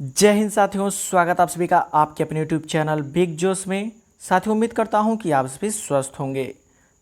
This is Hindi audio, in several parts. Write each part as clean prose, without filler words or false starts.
जय हिंद साथियों, स्वागत आप सभी का आपके अपने यूट्यूब चैनल बिग जोश में। साथियों, उम्मीद करता हूं कि आप सभी स्वस्थ होंगे।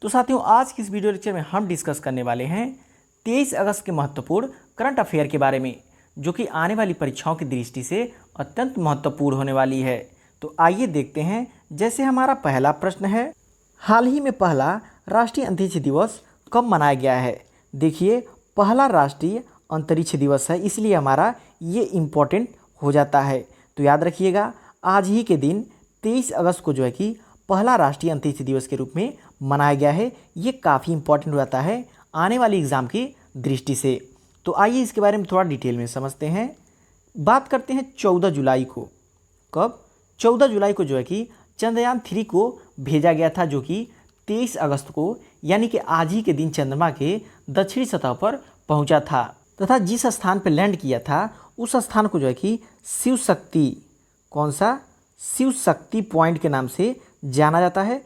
तो साथियों, आज की इस वीडियो लेक्चर में हम डिस्कस करने वाले हैं 23 अगस्त के महत्वपूर्ण करंट अफेयर के बारे में, जो कि आने वाली परीक्षाओं की दृष्टि से अत्यंत महत्वपूर्ण होने वाली है। तो आइए देखते हैं। जैसे हमारा पहला प्रश्न है, हाल ही में पहला राष्ट्रीय अंतरिक्ष दिवस कब मनाया गया है? देखिए, पहला राष्ट्रीय अंतरिक्ष दिवस है, इसलिए हमारा ये इम्पोर्टेंट हो जाता है। तो याद रखिएगा, आज ही के दिन 23 अगस्त को जो है कि पहला राष्ट्रीय अंतरिक्ष दिवस के रूप में मनाया गया है। ये काफ़ी इंपॉर्टेंट हो जाता है आने वाली एग्ज़ाम की दृष्टि से। तो आइए इसके बारे में थोड़ा डिटेल में समझते हैं। बात करते हैं 14 जुलाई को। कब? 14 जुलाई को जो है कि चंद्रयान 3 को भेजा गया था, जो कि 23 अगस्त को यानी कि आज ही के दिन चंद्रमा के दक्षिणी सतह पर पहुंचा था, तथा जिस स्थान पर लैंड किया था उस स्थान को जो है कि शिव शक्ति, कौन सा? शिव शक्ति पॉइंट के नाम से जाना जाता है।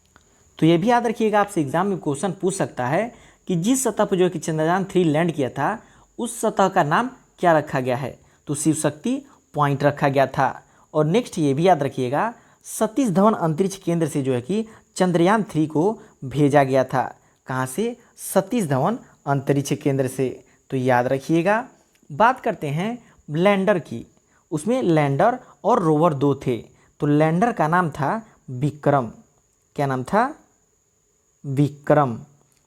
तो ये भी याद रखिएगा, आपसे एग्जाम में क्वेश्चन पूछ सकता है कि जिस सतह पर जो है कि चंद्रयान 3 लैंड किया था उस सतह का नाम क्या रखा गया है? तो शिव शक्ति पॉइंट रखा गया था। और नेक्स्ट ये भी याद रखिएगा, सतीश धवन अंतरिक्ष केंद्र से जो है कि चंद्रयान 3 को भेजा गया था। कहाँ से? सतीश धवन अंतरिक्ष केंद्र से। तो याद रखिएगा। बात करते हैं लैंडर की। उसमें लैंडर और रोवर 2 थे। तो लैंडर का नाम था विक्रम। क्या नाम था? विक्रम।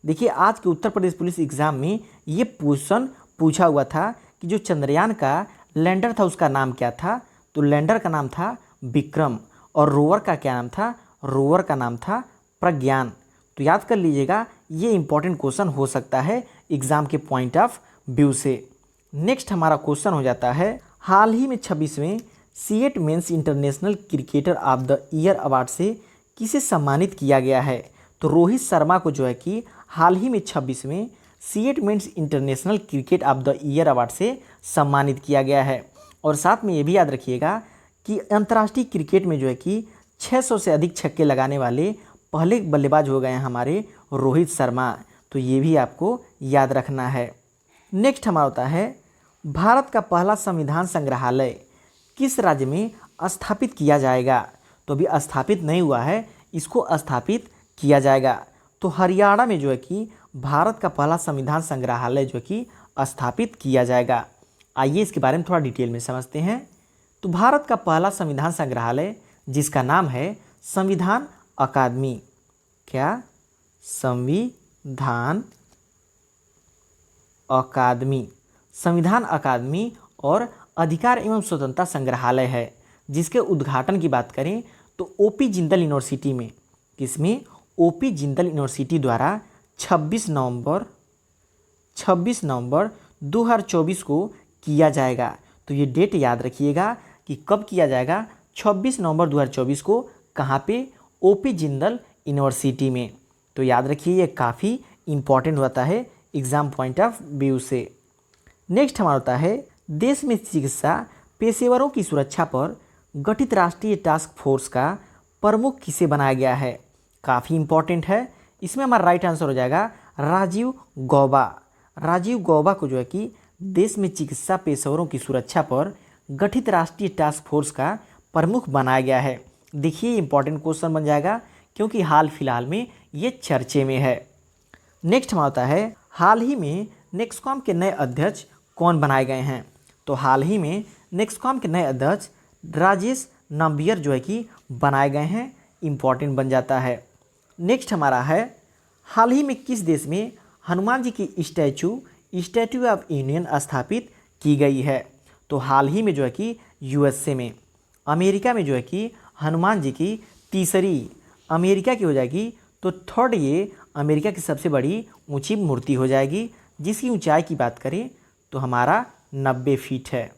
देखिए, आज के उत्तर प्रदेश पुलिस एग्जाम में ये क्वेश्चन पूछा हुआ था कि जो चंद्रयान का लैंडर था उसका नाम क्या था? तो लैंडर का नाम था विक्रम। और रोवर का क्या नाम था? रोवर का नाम था प्रज्ञान। तो याद कर लीजिएगा, ये इंपॉर्टेंट क्वेश्चन हो सकता है एग्जाम के पॉइंट ऑफ व्यू से। नेक्स्ट हमारा क्वेश्चन हो जाता है, हाल ही में 26वें CEAT men's international cricketer of the year award से किसे सम्मानित किया गया है? तो रोहित शर्मा को जो है कि हाल ही में 26वें CEAT men's international cricket of the year award से सम्मानित किया गया है। और साथ में ये भी याद रखिएगा कि अंतर्राष्ट्रीय क्रिकेट में जो है कि 600 से अधिक छक्के लगाने वाले पहले बल्लेबाज हो गए हैं हमारे रोहित शर्मा। तो ये भी आपको याद रखना है। नेक्स्ट हमारा होता है, भारत का पहला संविधान संग्रहालय किस राज्य में स्थापित किया जाएगा? तो अभी स्थापित नहीं हुआ है, इसको स्थापित किया जाएगा। तो हरियाणा में जो है कि भारत का पहला संविधान संग्रहालय जो कि स्थापित किया जाएगा। आइए इसके बारे में थोड़ा डिटेल में समझते हैं। तो भारत का पहला संविधान संग्रहालय, जिसका नाम है संविधान अकादमी। क्या? संविधान अकादमी। संविधान अकादमी और अधिकार एवं स्वतंत्रता संग्रहालय है, जिसके उद्घाटन की बात करें तो ओपी जिंदल यूनिवर्सिटी में, किसमें? ओपी जिंदल यूनिवर्सिटी द्वारा 26 नवंबर 2024 को किया जाएगा। तो ये डेट याद रखिएगा कि कब किया जाएगा। 26 नवंबर 2024 को। कहाँ पे? ओपी जिंदल यूनिवर्सिटी में। तो याद रखिए, ये काफ़ी इंपॉर्टेंट होता है एग्जाम पॉइंट ऑफ व्यू से। नेक्स्ट हमारा होता है, देश में चिकित्सा पेशेवरों की सुरक्षा पर गठित राष्ट्रीय टास्क फोर्स का प्रमुख किसे बनाया गया है? काफ़ी इंपॉर्टेंट है। इसमें हमारा राइट आंसर हो जाएगा राजीव गौबा। राजीव गौबा को जो है कि देश में चिकित्सा पेशेवरों की सुरक्षा पर गठित राष्ट्रीय टास्क फोर्स का प्रमुख बनाया गया है। देखिए, इंपॉर्टेंट क्वेश्चन बन जाएगा क्योंकि हाल फिलहाल में ये चर्चे में है। नेक्स्ट हमारा होता है, हाल ही में नेक्सकॉम के नए अध्यक्ष कौन बनाए गए हैं? तो हाल ही में नेक्सकॉम के नए अध्यक्ष राजेश नाम्बियर जो है कि बनाए गए हैं। इंपॉर्टेंट बन जाता है। नेक्स्ट हमारा है, हाल ही में किस देश में हनुमान जी की स्टैचू ऑफ यूनियन स्थापित की गई है? तो हाल ही में जो है कि यूएसए में, अमेरिका में जो है कि हनुमान जी की तीसरी, अमेरिका की हो जाएगी तो थर्ड, ये अमेरिका की सबसे बड़ी ऊंची मूर्ति हो जाएगी, जिसकी ऊंचाई की बात करें तो हमारा 90 फीट है।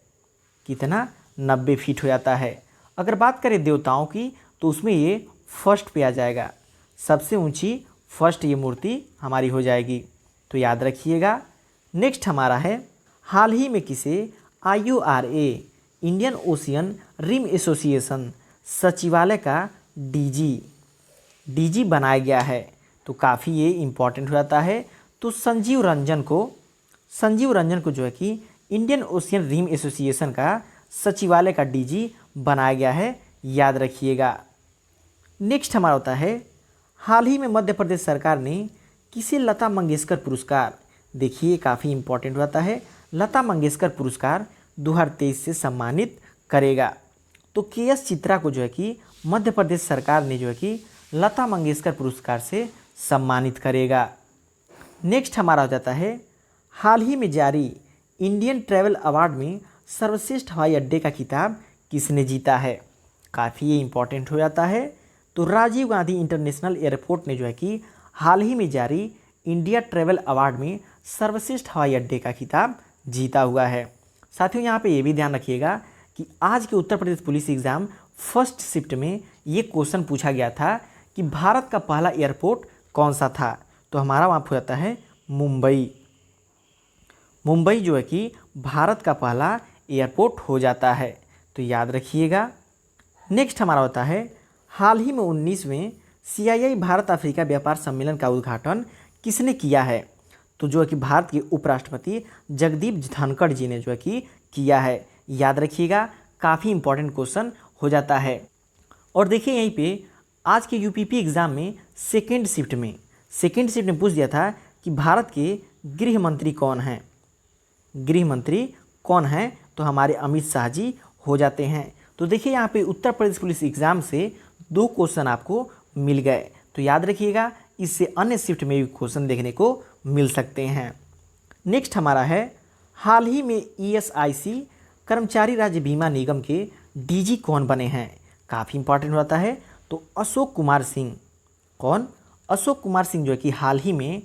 कितना? 90 फीट हो जाता है। अगर बात करें देवताओं की तो उसमें ये फर्स्ट पे आ जाएगा, सबसे ऊंची फर्स्ट ये मूर्ति हमारी हो जाएगी। तो याद रखिएगा। नेक्स्ट हमारा है, हाल ही में किसे IORA Indian Ocean Rim Association सचिवालय का डीजी बनाया गया है? तो काफ़ी ये इम्पॉर्टेंट हो जाता है। तो संजीव रंजन को जो है कि इंडियन ओशियन रिम एसोसिएशन का सचिवालय का डीजी बनाया गया है, याद रखिएगा। नेक्स्ट हमारा होता है हाल ही में मध्य प्रदेश सरकार ने किसे लता मंगेशकर पुरस्कार, देखिए काफ़ी इंपॉर्टेंट होता है, लता मंगेशकर पुरस्कार 2023 से सम्मानित करेगा। तो के.एस. चित्रा को जो है कि मध्य प्रदेश सरकार ने जो है कि लता मंगेशकर पुरस्कार से सम्मानित करेगा। नेक्स्ट हमारा हो जाता है हाल ही में जारी इंडियन ट्रैवल अवार्ड में सर्वश्रेष्ठ हवाई अड्डे का खिताब किसने जीता है, काफ़ी ये इंपॉर्टेंट हो जाता है। तो राजीव गांधी इंटरनेशनल एयरपोर्ट ने जो है कि हाल ही में जारी इंडिया ट्रैवल अवार्ड में सर्वश्रेष्ठ हवाई अड्डे का खिताब जीता हुआ है। साथियों यहाँ पे ये भी ध्यान रखिएगा कि आज के Uttar Pradesh police exam first shift में ये क्वेश्चन पूछा गया था कि भारत का पहला एयरपोर्ट कौन सा था, तो हमारा वहाँ हो जाता है मुंबई। मुंबई जो है कि भारत का पहला एयरपोर्ट हो जाता है, तो याद रखिएगा। नेक्स्ट हमारा होता है हाल ही में 19वें CII भारत अफ्रीका व्यापार सम्मेलन का उद्घाटन किसने किया है, तो जो है कि भारत के उपराष्ट्रपति जगदीप धनखड़ जी ने जो है कि किया है, याद रखिएगा। काफ़ी इंपॉर्टेंट क्वेश्चन हो जाता है। और देखिए यहीं पे आज के UPP एग्ज़ाम में सेकेंड शिफ्ट में पूछ दिया था कि भारत के गृह मंत्री कौन हैं, गृह मंत्री कौन हैं, तो हमारे अमित शाह जी हो जाते हैं। तो देखिए यहाँ पे उत्तर प्रदेश पुलिस एग्ज़ाम से 2 क्वेश्चन आपको मिल गए, तो याद रखिएगा इससे अन्य शिफ्ट में भी क्वेश्चन देखने को मिल सकते हैं। नेक्स्ट हमारा है हाल ही में ESIC कर्मचारी राज्य बीमा निगम के DG कौन बने हैं, काफ़ी इंपॉर्टेंट होता है। तो अशोक कुमार सिंह, कौन, अशोक कुमार सिंह जो है कि हाल ही में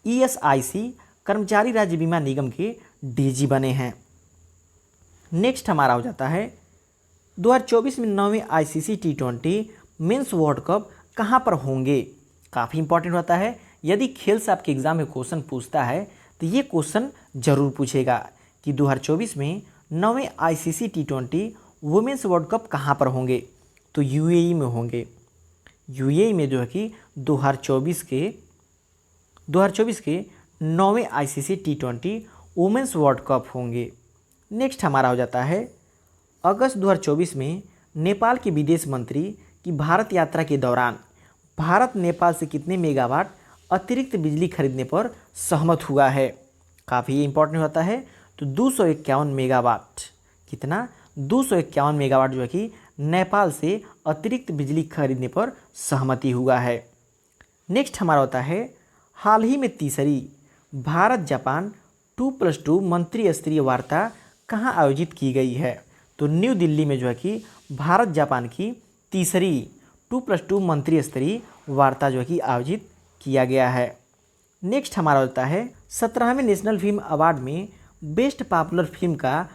ESIC कर्मचारी राज्य बीमा निगम के DG बने हैं। नेक्स्ट हमारा हो जाता है 2024 में 9वें ICC T20 mains world cup कहाँ पर होंगे, काफ़ी इंपॉर्टेंट होता है। यदि खेल से आपके एग्ज़ाम में क्वेश्चन पूछता है तो ये क्वेश्चन जरूर पूछेगा कि 2024 में 9वें ICC T20 women's world cup कहाँ पर होंगे, तो UAE में होंगे। UAE में जो है कि 2024 के 9वें ICC T20 women's world cup होंगे। नेक्स्ट हमारा हो जाता है अगस्त 2024 में नेपाल के विदेश मंत्री की भारत यात्रा के दौरान भारत नेपाल से कितने मेगावाट अतिरिक्त बिजली खरीदने पर सहमत हुआ है, काफ़ी इंपॉर्टेंट होता है। तो 251 मेगावाट, कितना, 251 मेगावाट जो है कि नेपाल से अतिरिक्त बिजली खरीदने पर सहमति हुआ है। नेक्स्ट हमारा होता है हाल ही में तीसरी भारत जापान 2+2 मंत्री स्तरीय वार्ता कहाँ आयोजित की गई है, तो न्यू दिल्ली में जो है कि भारत जापान की तीसरी 2+2 मंत्री स्तरीय वार्ता जो है कि आयोजित किया गया है। नेक्स्ट हमारा होता है 17वें नेशनल फिल्म अवार्ड में बेस्ट पॉपुलर फिल्म का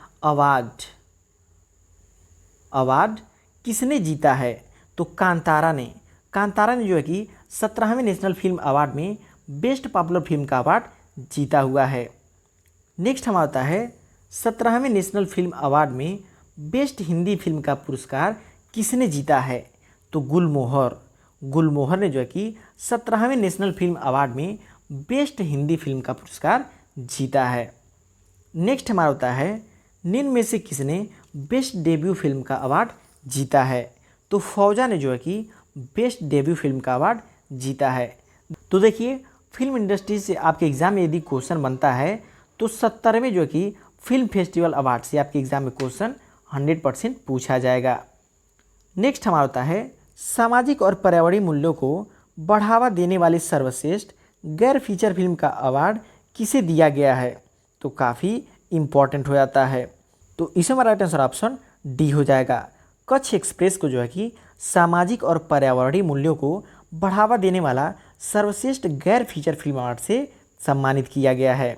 अवार्ड किसने जीता है, तो कांतारा ने जो है कि 17वें नेशनल फिल्म अवार्ड में बेस्ट पॉपुलर फिल्म का अवार्ड जीता हुआ है। नेक्स्ट हमारा होता है 17वें नेशनल फिल्म अवार्ड में बेस्ट हिंदी फिल्म का पुरस्कार किसने जीता है, तो गुलमोहर ने जो है कि 17वें नेशनल फिल्म अवार्ड में बेस्ट हिंदी फिल्म का पुरस्कार जीता है। नेक्स्ट हमारा होता है निम्न में से किसने बेस्ट डेब्यू फिल्म का अवार्ड जीता है, तो फौजा ने जो है कि बेस्ट डेब्यू फिल्म का अवार्ड जीता है। तो देखिए फिल्म इंडस्ट्री से आपके एग्ज़ाम में यदि क्वेश्चन बनता है तो 70वें जो है कि फिल्म फेस्टिवल अवार्ड से आपके एग्ज़ाम में क्वेश्चन 100% पूछा जाएगा। नेक्स्ट हमारा होता है सामाजिक और पर्यावरणीय मूल्यों को बढ़ावा देने वाली सर्वश्रेष्ठ गैर फीचर फिल्म का अवार्ड किसे दिया गया है, तो काफ़ी इम्पॉर्टेंट हो जाता है। तो इसमें हमारा राइट आंसर ऑप्शन डी हो जाएगा। कच्छ एक्सप्रेस को जो है कि सामाजिक और पर्यावरणीय मूल्यों को बढ़ावा देने वाला सर्वश्रेष्ठ गैर फीचर फिल्म अवार्ड से सम्मानित किया गया है।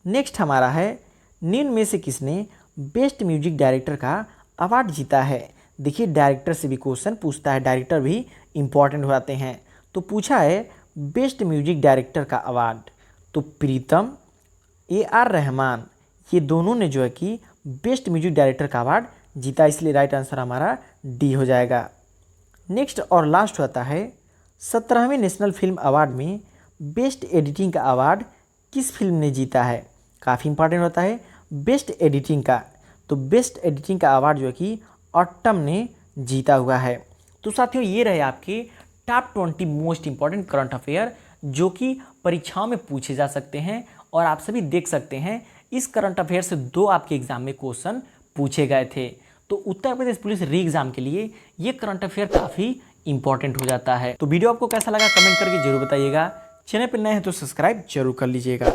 नेक्स्ट हमारा है निम्न में से किसने बेस्ट म्यूजिक डायरेक्टर का अवार्ड जीता है। देखिए डायरेक्टर से भी क्वेश्चन पूछता है, डायरेक्टर भी इम्पॉर्टेंट हो जाते हैं। तो पूछा है बेस्ट म्यूजिक डायरेक्टर का अवार्ड, तो प्रीतम, AR रहमान, ये दोनों ने जो है कि बेस्ट म्यूजिक डायरेक्टर का अवार्ड जीता, इसलिए राइट आंसर हमारा डी हो जाएगा। नेक्स्ट और लास्ट होता है 17वें नेशनल फिल्म अवार्ड में बेस्ट एडिटिंग का अवार्ड किस फिल्म ने जीता है, काफ़ी इंपॉर्टेंट होता है बेस्ट एडिटिंग का। तो तो बेस्ट एडिटिंग का अवार्ड जो है कि ऑटम ने जीता हुआ है। तो साथियों ये रहे आपके top 20 most important current affair जो कि परीक्षाओं में पूछे जा सकते हैं और आप सभी देख सकते हैं इस करंट अफेयर से 2 आपके एग्जाम में क्वेश्चन पूछे गए थे। तो उत्तर प्रदेश पुलिस री एग्जाम के लिए ये करंट अफेयर काफ़ी इंपॉर्टेंट हो जाता है। तो वीडियो आपको कैसा लगा कमेंट करके जरूर बताइएगा। चैनल पर नए हैं तो सब्सक्राइब जरूर कर लीजिएगा।